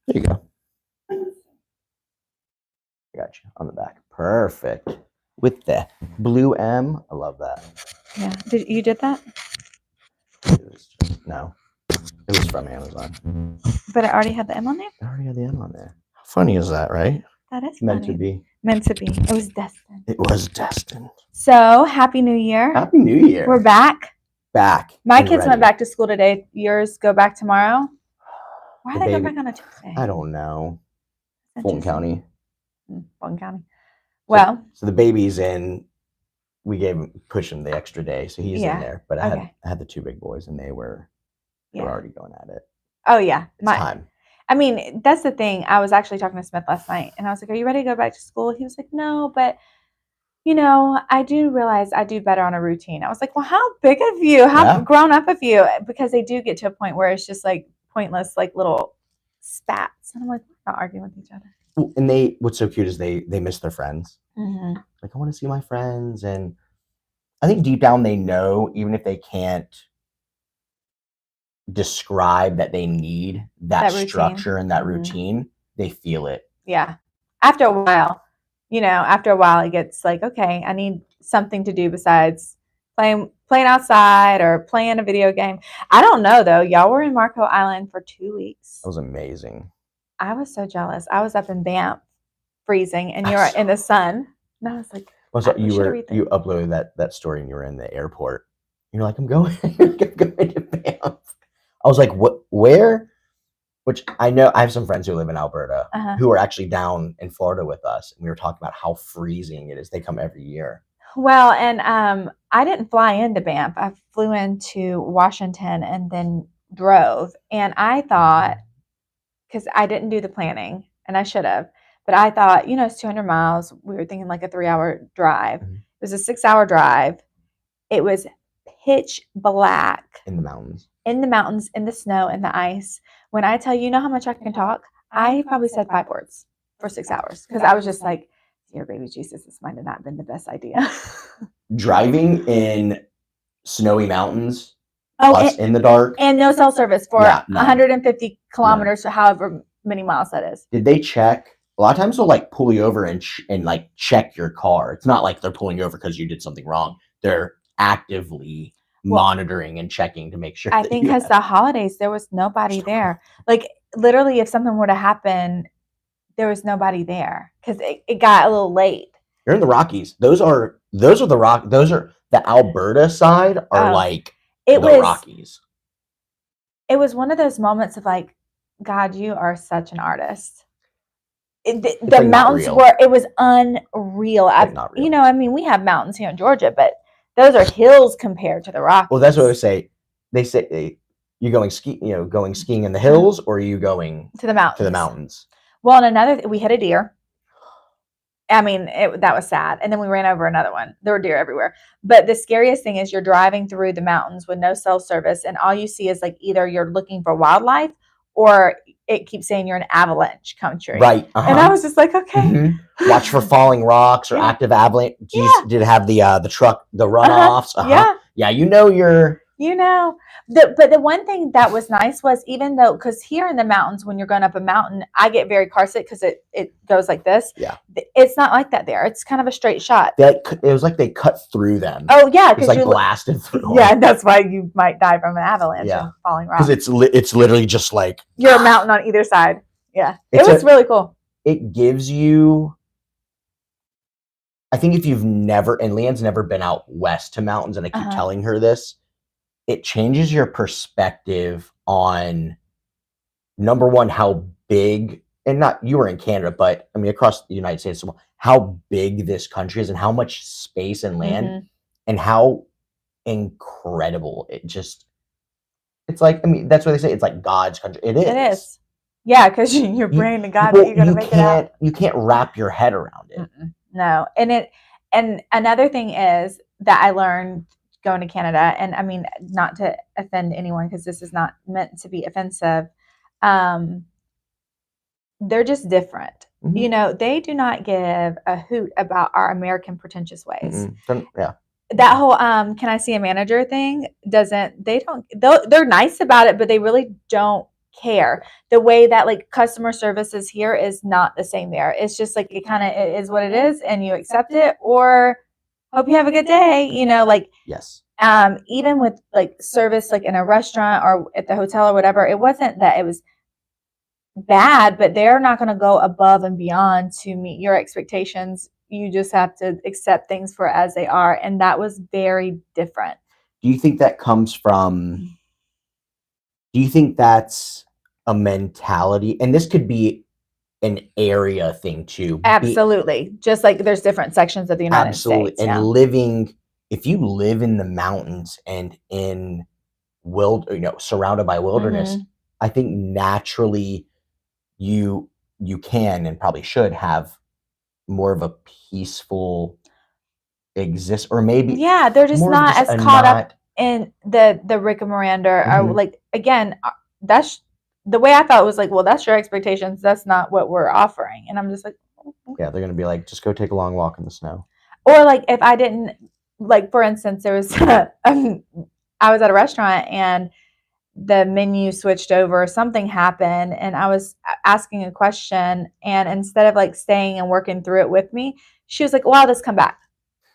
There you go. I got you on the back. Perfect. With the blue M. I love that. Yeah. You did that? No. It was from Amazon. But it already had the M on there? It already had the M on there. How funny is that, right? That is meant funny. to be. Meant to be. It was destined. It was destined. So, Happy New Year. Happy New Year. We're back. Back. My kids went back to school today. Yours go back tomorrow? Why are they going back on a Tuesday? I don't know. Fulton County. Fulton County. Well. So the baby's in. We pushed him the extra day, so he's in there. But I had the two big boys, and they were already going at it. Oh yeah, it's time. I mean, that's the thing. I was actually talking to Smith last night, and I was like, "Are you ready to go back to school?" He was like, "No, but I do realize I do better on a routine." I was like, "Well, how big of you? How grown up of you?" Because they do get to a point where it's just like pointless, like little spats, and I'm like, we're not arguing with each other. Well, and what's so cute is they miss their friends. Mm-hmm. Like, I want to see my friends, and I think deep down they know, even if they can't describe that they need that structure and that routine, they feel it. Yeah. After a while, it gets like, okay, I need something to do besides playing outside or playing a video game. I don't know though. Y'all were in Marco Island for 2 weeks. That was amazing. I was so jealous. I was up in Banff freezing and you're in the sun. And I was like, you uploaded that story and you were in the airport. You're like, I'm going to Banff. I was like, what? Where? Which I know I have some friends who live in Alberta who are actually down in Florida with us, and we were talking about how freezing it is. They come every year. Well, and I didn't fly into Banff. I flew into Washington and then drove. And I thought, because I didn't do the planning, and I should have, but I thought, it's 200 miles. We were thinking like a 3-hour drive. Mm-hmm. It was a 6-hour drive. It was pitch black. In the mountains. In the snow, in the ice. When I tell you, how much I can talk, I probably said 5 words for 6 hours because I was just like, dear baby Jesus, this might have not been the best idea. Driving in snowy mountains, in the dark. And no cell service for 150 kilometers, or however many miles that is. Did they check? A lot of times they'll like pull you over and like check your car. It's not like they're pulling you over because you did something wrong. They're actively monitoring and checking to make sure. I think because the holidays, there was nobody there. Like literally, if something were to happen, there was nobody there because it got a little late. You're in the Rockies. Those are the Alberta side are Rockies. It was one of those moments of like, God, you are such an artist. The mountains it was unreal. We have mountains here in Georgia, but those are hills compared to the Rockies. Well, that's what I say. They say you're going skiing in the hills, or are you going to the mountains? To the mountains. Well, and we hit a deer. I mean, that was sad. And then we ran over another one. There were deer everywhere. But the scariest thing is you're driving through the mountains with no cell service, and all you see is like either you're looking for wildlife or it keeps saying you're in avalanche country. Right. And I was just like, okay. Mm-hmm. Watch for falling rocks or active avalanche. Did it have the truck, the runoffs? Yeah, you're... But the one thing that was nice was, even though, because here in the mountains, when you're going up a mountain, I get very car sick because it goes like this. Yeah. It's not like that there. It's kind of a straight shot. It was like they cut through them. Oh, yeah. It's like blasted through. Yeah, that's why you might die from an avalanche and falling rocks. Because it's literally just like... You're a mountain on either side. Yeah. It was really cool. It gives you... I think if you've never... And Leanne's never been out west to mountains, and I keep telling her this, it changes your perspective on, number one, how big, and not you were in Canada, but I mean across the United States, how big this country is and how much space and land and how incredible it's like, I mean, that's what they say, it's like God's country. It is. Yeah, because you're praying to God that you're going to make it out. You can't wrap your head around it. No. And another thing is that I learned going to Canada, and I mean, not to offend anyone because this is not meant to be offensive, they're just different. Mm-hmm. They do not give a hoot about our American pretentious ways. Mm-hmm. Yeah. That whole can I see a manager thing they're nice about it, but they really don't care. The way that like customer services here is not the same there. It's just like it kind of it is what it is, and you accept it, or hope you have a good day. Like Yes. even with like service, like in a restaurant or at the hotel or whatever, it wasn't that it was bad, but they're not going to go above and beyond to meet your expectations. You just have to accept things for as they are, and that was very different. Do you think that comes from? Do you think that's a mentality? And this could be an area thing too. Absolutely. Just like there's different sections of the United States. And living, if you live in the mountains and in surrounded by wilderness, I think naturally you can and probably should have more of a peaceful exist, or maybe they're just not as caught up in the rickamoranda, or like, again, that's the way I thought. Was like, well, that's your expectations, that's not what we're offering. And I'm just like, yeah, they're gonna be like, just go take a long walk in the snow. Or like, if I didn't, like, for instance, there was I was at a restaurant and the menu switched over, something happened, and I was asking a question, and instead of like staying and working through it with me, she was like, well, I'll just come back.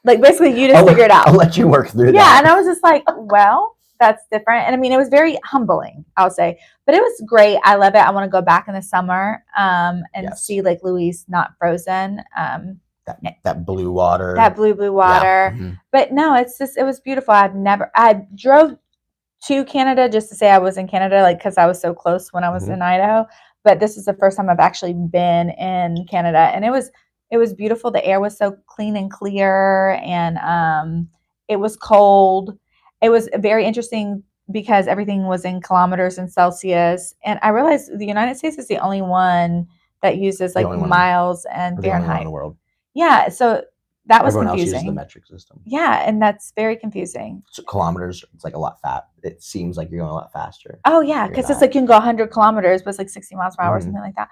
Like, basically, you just figure it out. I'll let you work through that. Yeah, and I was just like, well, that's different. And I mean, it was very humbling, I'll say. But it was great. I love it. I want to go back in the summer and see Lake Louise not frozen. That blue water. That blue water. Yeah. But no, it was beautiful. I drove to Canada just to say I was in Canada, like, because I was so close when I was in Idaho. But this is the first time I've actually been in Canada, and it was beautiful. The air was so clean and clear, and it was cold. It was very interesting because everything was in kilometers and Celsius, and I realized the United States is the only one that uses like miles and Fahrenheit. The only one in the world. Yeah, so that was Everyone confusing. Else uses the metric system. Yeah, and that's very confusing. So kilometers, it's like a lot it seems like you're going a lot faster. Oh yeah, because it's like you can go 100 kilometers, but it's like 60 miles per hour or something like that.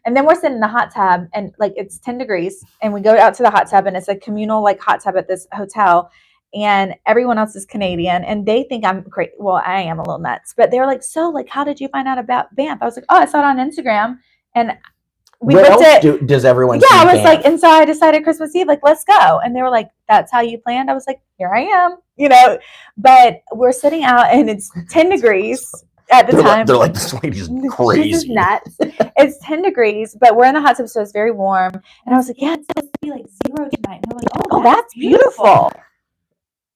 And then we're sitting in the hot tub, and like it's 10 degrees, and we go out to the hot tub, and it's a communal like hot tub at this hotel, and everyone else is Canadian, and they think I'm crazy. Well, I am a little nuts, but they're like, so like, how did you find out about Banff? I was like, oh, I saw it on Instagram, and where else does everyone see I was Banff? like, and so I decided Christmas Eve, like, let's go. And they were like, that's how you planned? I was like, here I am, but we're sitting out and it's 10 degrees at the time. They're like, this lady's crazy. This is nuts. It's 10 degrees, but we're in the hot tub, so it's very warm. And I was like, yeah, it's supposed to be like 0 tonight. And they're like, oh, that's beautiful.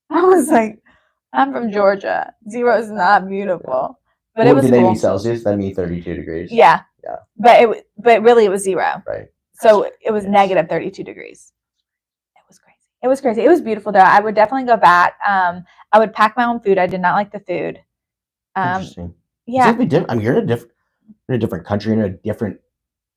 I was like, I'm from Georgia. 0 is not beautiful. But it was did they cool. mean Celsius? That'd mean 32 degrees. Yeah. But really it was 0. Right. So it was negative 32 degrees. It was crazy. It was beautiful though. I would definitely go back. I would pack my own food. I did not like the food. Interesting. Yeah. I mean, you're in a different country, in a different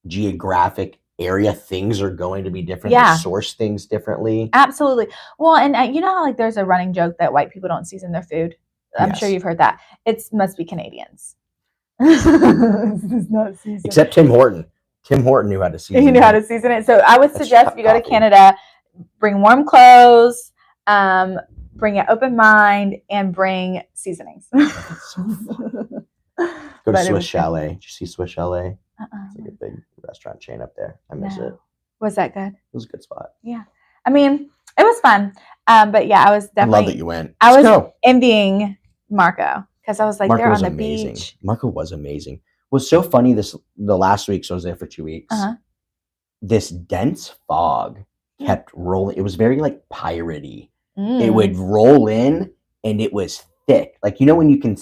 geographic area. Things are going to be different. Yeah. They source things differently. Absolutely. Well, and you know how like there's a running joke that white people don't season their food? I'm sure you've heard that. It must be Canadians. Not Except Tim Horton. Tim Horton knew how to season it. He knew how to season it. So I would suggest if you go to Canada, bring warm clothes, bring an open mind, and bring seasonings. Go to Swiss Chalet. Did you see Swiss Chalet? It's like a big restaurant chain up there. I miss it. Was that good? It was a good spot. Yeah. I mean, it was fun. But yeah, I was definitely. I love that you went. I was envying Marco because I was like, they're on the beach. Marco was amazing. It was so funny the last week, so I was there for 2 weeks. This dense fog kept rolling. It was very like piratey. It would roll in and it was thick. Like, when you can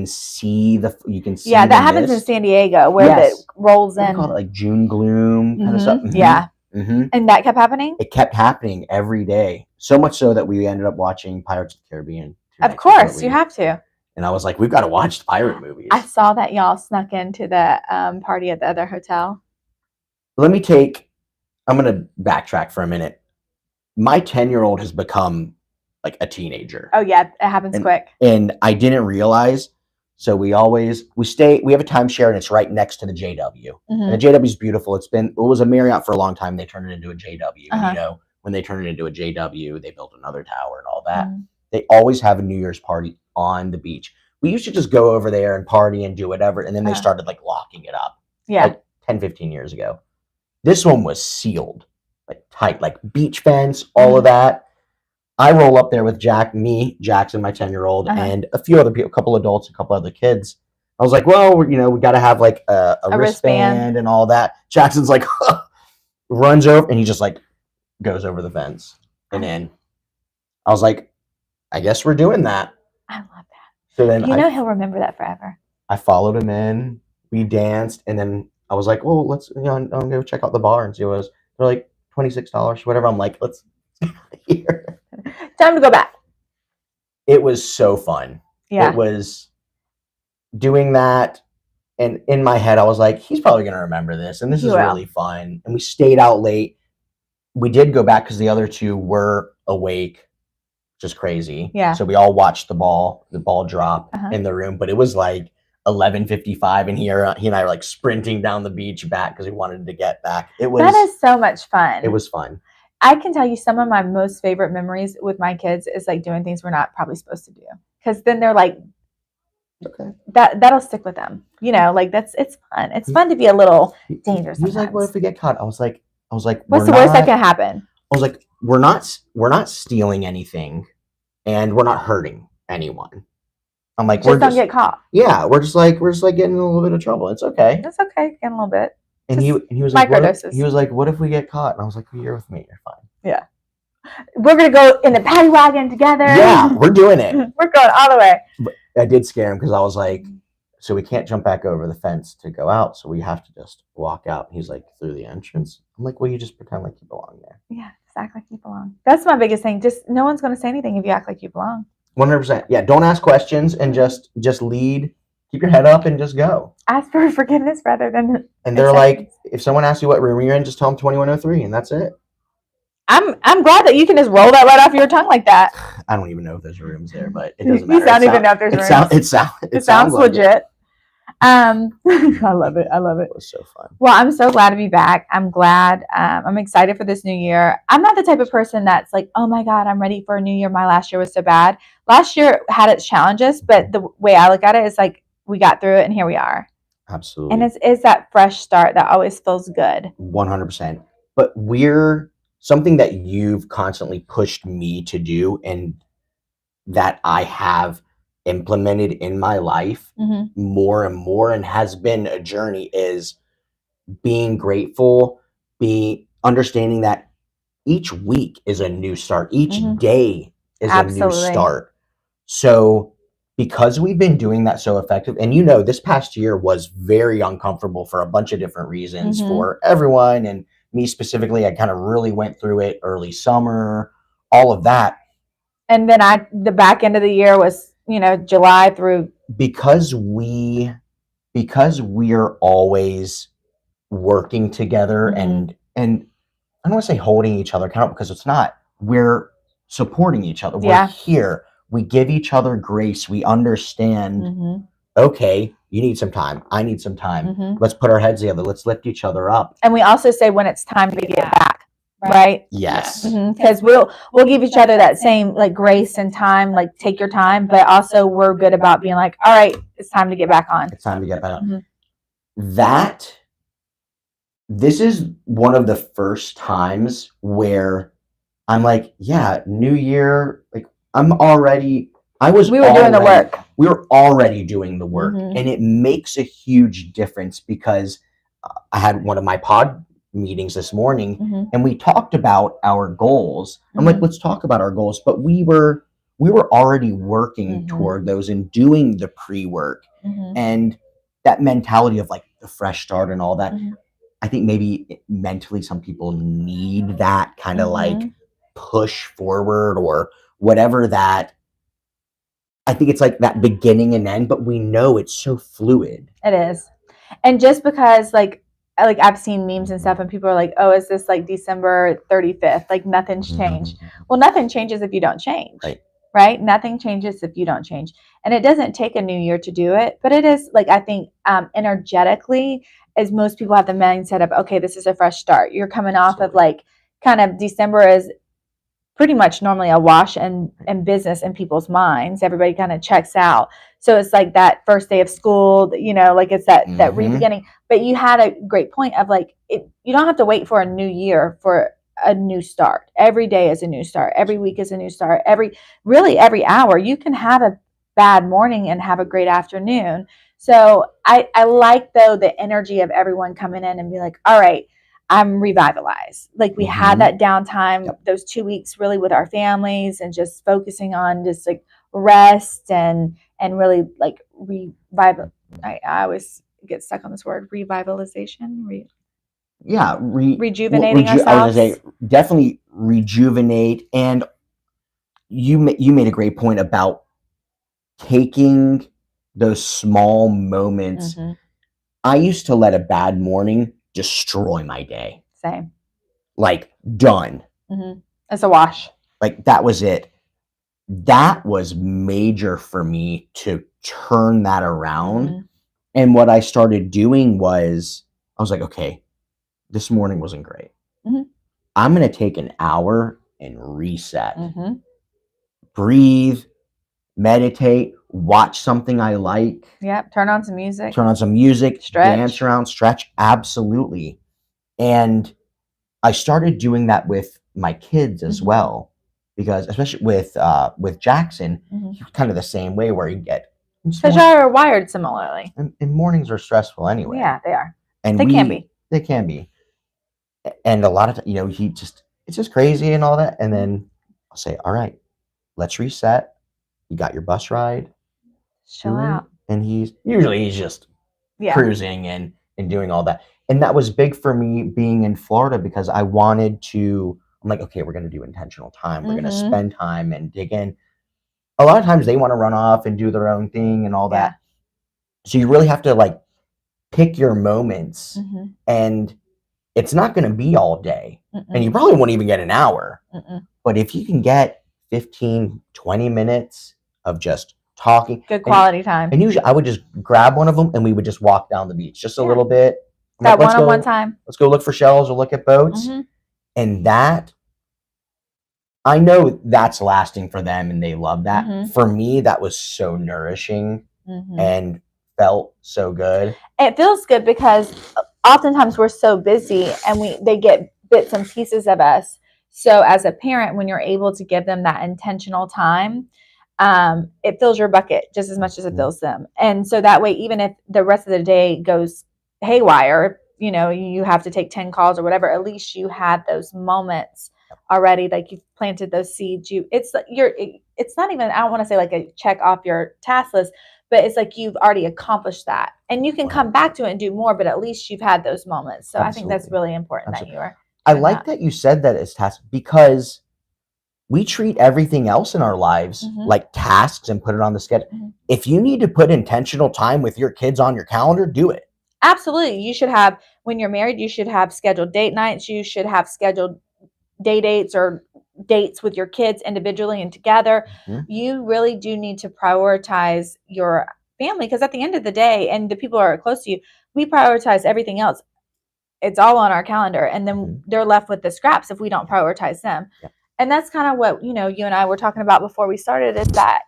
see that happens in San Diego where it rolls in. We call it like June gloom kind of stuff. Yeah. And that kept happening? It kept happening every day. So much so that we ended up watching Pirates of the Caribbean. Of course, you have to. And I was like, we've got to watch the pirate movies. I saw that y'all snuck into the party at the other hotel. I'm going to backtrack for a minute. My 10-year-old has become like a teenager. Oh yeah, it happens quick. And I didn't realize. So we have a timeshare and it's right next to the JW. And the JW is beautiful. It was a Marriott for a long time. They turned it into a JW. When they turned it into a JW, they built another tower and all that. They always have a New Year's party on the beach. we used to just go over there and party and do whatever. And then they started like locking it up. Yeah. Like 10, 15 years ago. This one was sealed, like tight, like beach fence, all of that. I roll up there with Jackson, my 10-year-old, and a few other people, a couple adults, a couple other kids. I was like, well, we got to have like a wristband and all that. Jackson's like, runs over, and he just like goes over the fence and in. I was like, I guess we're doing that. I love that. So then he'll remember that forever. I followed him in. We danced, and then I was like, well, let's I'll go check out the bar and see what it was. They're like $26, whatever. I'm like, let's get out of here. Time to go back. It was so fun. Yeah. It was doing that. And in my head, I was like, he's probably going to remember this. And this is really fun. And we stayed out late. We did go back because the other two were awake, which is crazy. Yeah. So we all watched the ball drop in the room. But it was like 11:55, and he and I were like sprinting down the beach back because we wanted to get back. That is so much fun. It was fun. I can tell you some of my most favorite memories with my kids is like doing things we're not probably supposed to do, because then they're like, okay, that'll stick with them. Like it's fun. It's fun to be a little dangerous. He was like, what if we get caught? I was like, what's the worst that can happen? I was like, we're not stealing anything, and we're not hurting anyone. I'm like, just don't get caught. Yeah, we're just like getting in a little bit of trouble. It's okay. It's okay, getting a little bit. And he was like, what if we get caught? And I was like, you're with me. You're fine. Yeah. We're going to go in the paddy wagon together. Yeah, we're doing it. We're going all the way. But I did scare him because I was like, so we can't jump back over the fence to go out. So we have to just walk out. And he's like, through the entrance. I'm like, well, you just pretend like you belong there. Yeah, just act like you belong. That's my biggest thing. Just no one's going to say anything if you act like you belong. 100%. Yeah, don't ask questions and just lead. Keep your head up and just go. Ask for forgiveness rather than. And they're like, if someone asks you what room you're in, just tell them 2103, and that's it. I'm glad that you can just roll that right off your tongue like that. I don't even know if there's rooms there, but it doesn't matter. You don't even know if there's rooms. It sounds legit. Like I love it. It was so fun. Well, I'm so glad to be back. I'm glad. I'm excited for this new year. I'm not the type of person that's like, oh my God, I'm ready for a new year. My last year was so bad. Last year had its challenges, but the way I look at it is like, we got through it and here we are. Absolutely. And it's that fresh start that always feels good. 100%. But something that you've constantly pushed me to do, and that I have implemented in my life more and more, and has been a journey, is being grateful, understanding that each week is a new start. Each day is a new start. So because we've been doing that so effective, and this past year was very uncomfortable for a bunch of different reasons for everyone, and me specifically, I kind of really went through it early summer, all of that. And then the back end of the year was, July through. Because we are always working together and I don't want to say holding each other accountable, because it's not. We're supporting each other. We're here. We give each other grace. We understand, okay, you need some time. I need some time. Let's put our heads together. Let's lift each other up. And we also say when it's time to get back, right? Yes. Because we'll give each other that same like grace and time, like take your time, but also we're good about being like, all right, it's time to get back on. It's time to get back on. This is one of the first times where I'm like, yeah, new year, like we were doing the work. We were already doing the work. And it makes a huge difference, because I had one of my pod meetings this morning and we talked about our goals. I'm like, let's talk about our goals. But we were already working toward those and doing the pre-work. And that mentality of like the fresh start and all that. I think maybe mentally some people need that kind of like push forward or whatever that. I think it's like that beginning and end, but we know it's so fluid. It is. And just because like I've seen memes and stuff and people are like, oh, is this like December 35th? Like nothing's changed. Well, nothing changes if you don't change. Right? Nothing changes if you don't change. And it doesn't take a new year to do it, but it is like, I think energetically, as most people have the mindset of, okay, this is a fresh start. You're coming off of like kind of December is pretty much normally a wash and business in people's minds. Everybody kind of checks out. So it's like that first day of school, like it's that re-beginning. But you had a great point of like, you don't have to wait for a new year for a new start. Every day is a new start. Every week is a new start. Every hour. You can have a bad morning and have a great afternoon. So I like, though, the energy of everyone coming in and be like, all right, I'm revitalized. Like we had that downtime, those 2 weeks really with our families and just focusing on just like rest and really like revival. I always get stuck on this word, revitalization. Rejuvenating ourselves. I was going to say definitely rejuvenate. And you made a great point about taking those small moments. I used to let a bad morning destroy my day. Same. Like, done. It's a wash. Like, that was it. That was major for me to turn that around. And what I started doing was, I was like, okay, this morning wasn't great. I'm going to take an hour and reset. Breathe, meditate, watch something I like. Yep. Turn on some music. Stretch. Dance around, stretch. Absolutely. And I started doing that with my kids as well, because especially with Jackson, he's kind of the same way, where you get, because you're wired similarly. And mornings are stressful anyway. Yeah, they are. And they can be. And a lot of it's just crazy and all that. And then I'll say, all right, let's reset. You got your bus ride. Chill out. And he's just cruising and doing all that. And that was big for me being in Florida, because I wanted to, I'm like, okay, we're going to do intentional time. We're going to spend time and dig in. A lot of times they want to run off and do their own thing and all that. So you really have to like pick your moments, and it's not going to be all day. And you probably won't even get an hour. But if you can get 15, 20 minutes of just talking. Good quality time. And usually I would just grab one of them and we would just walk down the beach just a little bit. That one-on-one time. Let's go look for shells or look at boats. And that, I know that's lasting for them and they love that. For me, that was so nourishing and felt so good. It feels good because oftentimes we're so busy and they get bits and pieces of us. So as a parent, when you're able to give them that intentional time, it fills your bucket just as much as it fills them. And so that way, even if the rest of the day goes haywire, you have to take 10 calls or whatever, at least you had those moments already. Like you've planted those seeds. It's not even, I don't want to say like a check off your task list, but it's like you've already accomplished that and you can come back to it and do more, but at least you've had those moments. So I think that's really important that you are. I like that you said that as tasks, because we treat everything else in our lives like tasks and put it on the schedule. If you need to put intentional time with your kids on your calendar, do it. Absolutely. You should have, when you're married, you should have scheduled date nights. You should have scheduled day dates or dates with your kids individually and together. You really do need to prioritize your family, because at the end of the day, and the people who are close to you, we prioritize everything else. It's all on our calendar, and then they're left with the scraps if we don't prioritize them. And that's kind of what, you and I were talking about before we started, is that,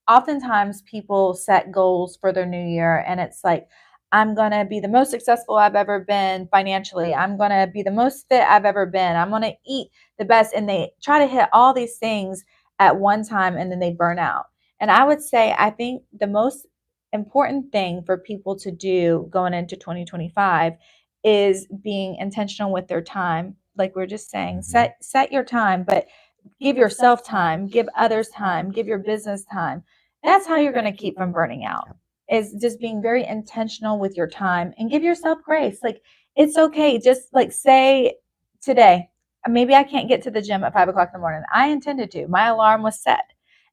oftentimes people set goals for their new year and it's like, I'm going to be the most successful I've ever been financially. I'm going to be the most fit I've ever been. I'm going to eat the best. And they try to hit all these things at one time and then they burn out. And I would say, I think the most important thing for people to do going into 2025 is being intentional with their time. Like we're just saying, set your time, but give yourself time, give others time, give your business time. That's how you're going to keep from burning out, is just being very intentional with your time and give yourself grace. Like, it's okay. Just like say today, maybe I can't get to the gym at 5 o'clock in the morning. I intended to. My alarm was set.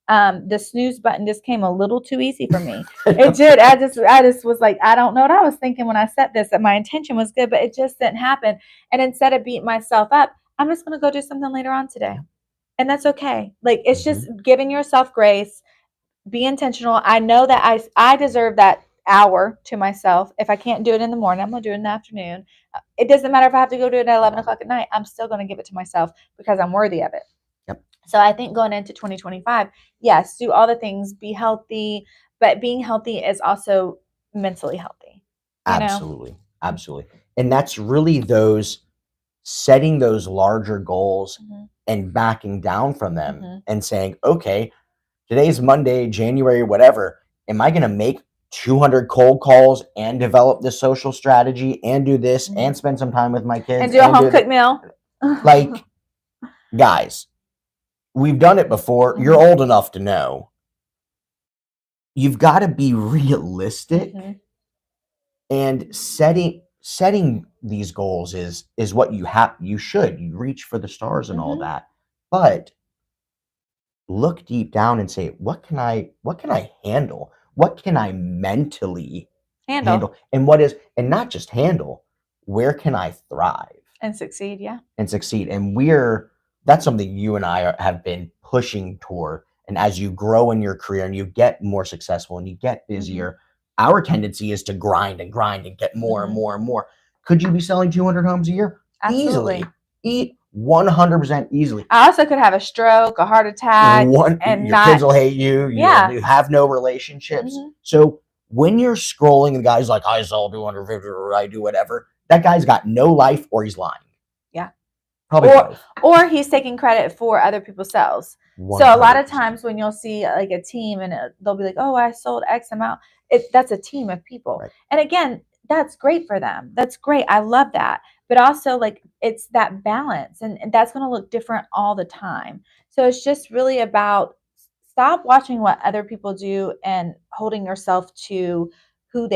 The snooze button just came a little too easy for me. It did. I just was like, I don't know what I was thinking when I set this, that my intention was good, but it just didn't happen. And instead of beating myself up, I'm just going to go do something later on today. And that's okay. Like, it's just giving yourself grace. Be intentional. I know that I deserve that hour to myself. If I can't do it in the morning, I'm going to do it in the afternoon. It doesn't matter if I have to go do it at 11 o'clock at night. I'm still going to give it to myself because I'm worthy of it. So I think going into 2025, yes, do all the things, be healthy, but being healthy is also mentally healthy, you know? Absolutely. Absolutely. And that's really those setting those larger goals Mhm. and backing down from them Mhm. and saying, okay, today's Monday, January, whatever. Am I going to make 200 cold calls and develop this social strategy and do this and Mhm. spend some time with my And kids do a and home do that? cooked meal. Like, guys, we've done it before. You're Mhm. old enough to know. You've got to be realistic, Mhm. and setting these goals is what you should. You reach for the stars and all Mhm. that. But look deep down and say, what can I handle? What can I mentally Handle handle? And not just handle, where can I thrive and succeed, yeah. and succeed? And that's something you and I have been pushing toward. And as you grow in your career and you get more successful and you get Mhm. busier, our tendency is to grind and grind and get more and Mhm. more and more. Could you be selling 200 homes a year? Absolutely. Easily. 100% easily. I also could have a stroke, a heart attack, and Your not, kids will hate you. yeah. You have no relationships. Mhm. So when you're scrolling, and the guy's like, I sell 250 or I do whatever, that guy's got no life or he's lying. Yeah. Probably both. Or he's taking credit for other people's sales. So a lot of 100%. times when you'll see like a team and they'll be like, "Oh, I sold X amount," that's a team of people. Right. And again, that's great for them. That's great. I love that. But also, like, it's that balance, and that's going to look different all the time. So it's just really about stop watching what other people do and holding yourself to who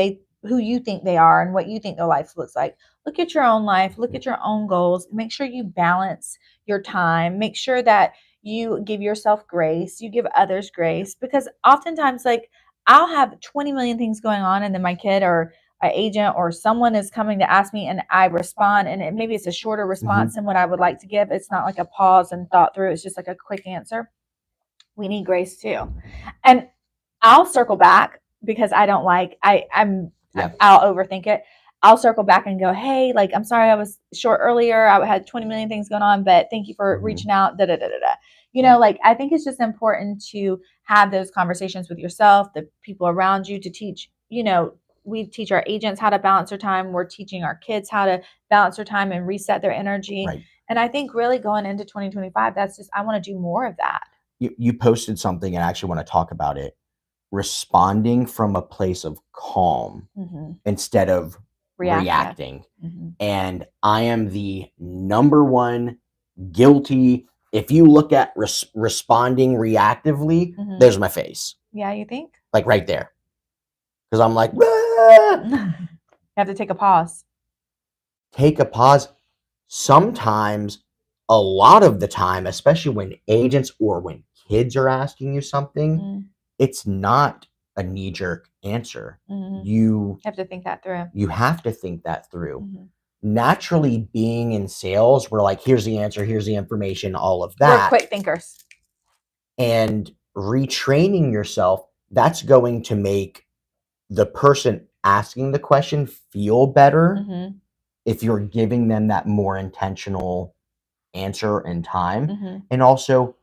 you think they are and what you think their life looks like. Look at your own life, look at your own goals, make sure you balance your time, make sure that you give yourself grace, you give others grace, because oftentimes, like, I'll have 20 million things going on, and then my kid or an agent or someone is coming to ask me, and I respond, and maybe it's a shorter response than what I would like to give. It's not like a pause and thought through, it's just like a quick answer. We need grace too. And I'll circle back because I don't like Yeah. I'll overthink it. I'll circle back and go, hey, like, I'm sorry I was short earlier. I had 20 million things going on, but thank you for reaching out. Da da da da da. You know, like, I think it's just important to have those conversations with yourself, the people around you, to teach. You know, we teach our agents how to balance their time. We're teaching our kids how to balance their time and reset their energy. Right. And I think really going into 2025, that's just, I want to do more of that. You posted something and I actually want to talk about it. Responding from a place of calm instead of reacting. And I am the number one guilty. If you look at responding reactively, there's my face. Yeah, you think? Like right there. Because I'm like, "Ah!" You have to take a pause. Take a pause. Sometimes, a lot of the time, especially when agents or when kids are asking you something, it's not a knee-jerk answer. You have to think that through. You have to think that through. Naturally, being in sales, we're like, here's the answer, here's the information, all of that. We're quick thinkers. And retraining yourself, that's going to make the person asking the question feel better if you're giving them that more intentional answer and time. And also,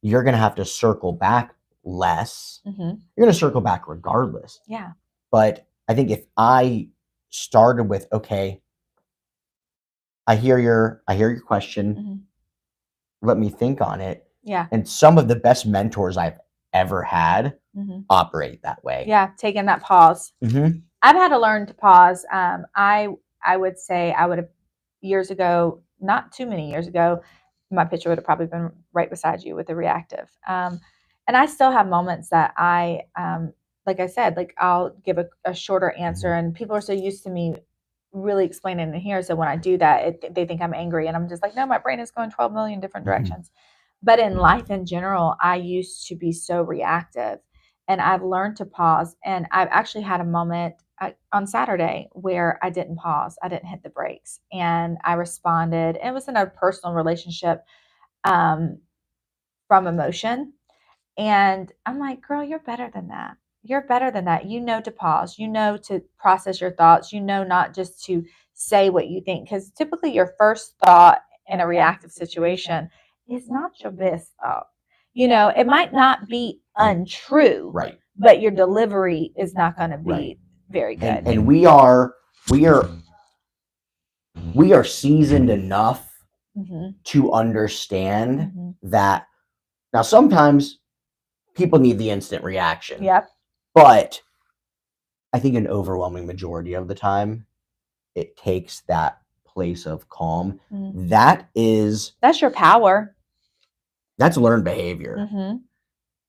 you're going to have to circle back less. You're going to circle back regardless. Yeah. But I think if I started with, okay, I hear your question. Let me think on it. Yeah. And some of the best mentors I've ever had operate that way. Yeah, taking that pause. I've had to learn to pause. I would say I would have years ago, not too many years ago, my picture would have probably been right beside you with the reactive. And I still have moments that like I said, like, I'll give a shorter answer, and people are so used to me really explaining it here. So when I do that, they think I'm angry, and I'm just like, no, my brain is going 12 million different directions. But in life in general, I used to be so reactive, and I've learned to pause. And I've actually had a moment on Saturday where I didn't pause. I didn't hit the brakes, and I responded. It was in a personal relationship from emotion. And I'm like, girl, you're better than that. You're better than that. You know to pause. You know to process your thoughts. You know not just to say what you think. Because typically your first thought in a reactive situation is not your best thought. It might not be untrue, Right. but your delivery is not going to be very good. And we are seasoned enough to understand that now sometimes people need the instant reaction. Yep. But I think an overwhelming majority of the time it takes that place of calm. That's your power. That's learned behavior.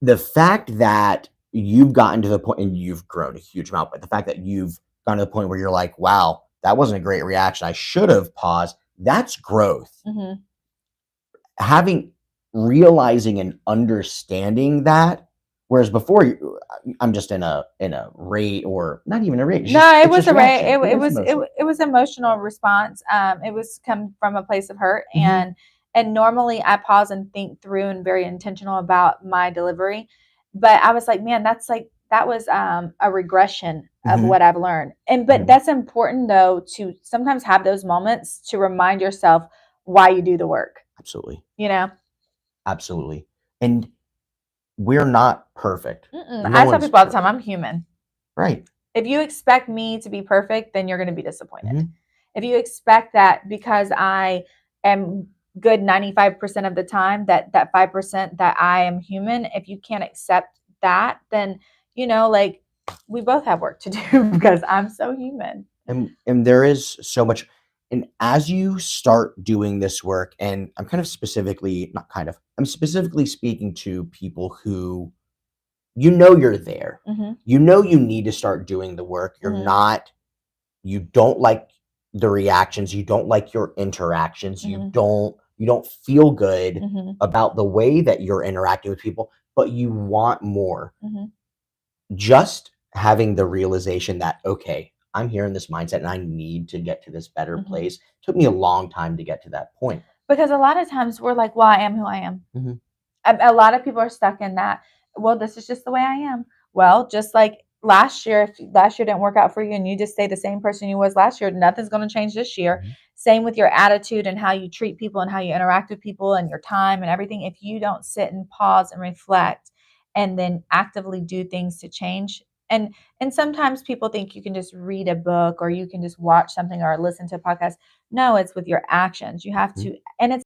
The fact that you've gotten to the point, and you've grown a huge amount, but the fact that you've gotten to the point where you're like, wow, that wasn't a great reaction, I should have paused, that's growth. Realizing and understanding that, whereas before I'm just in a rage, or not even a rage. It was a rage. It was emotional response. It was come from a place of hurt, and normally I pause and think through and very intentional about my delivery, but I was like, man, that was a regression of what I've learned, but that's important though, to sometimes have those moments to remind yourself why you do the work. Absolutely. Absolutely. And we're not perfect. I tell people all the time, I'm human. Right. If you expect me to be perfect, then you're going to be disappointed. If you expect that because I am good 95% of the time, that 5% that I am human, if you can't accept that, then, we both have work to do because I'm so human. And there is so much. And as you start doing this work, and I'm specifically speaking to people who, you're there, you need to start doing the work. You don't like the reactions. You don't like your interactions. You don't feel good about the way that you're interacting with people, but you want more. Just having the realization that, okay, I'm here in this mindset and I need to get to this better place. Took me a long time to get to that point. Because a lot of times we're like, well, I am who I am. A lot of people are stuck in that, well, this is just the way I am. Well, just like last year, if last year didn't work out for you and you just stay the same person you was last year, nothing's going to change this year. Same with your attitude and how you treat people and how you interact with people and your time and everything. If you don't sit and pause and reflect and then actively do things to change, and sometimes people think you can just read a book or you can just watch something or listen to a podcast. No, it's with your actions. You have to, and it's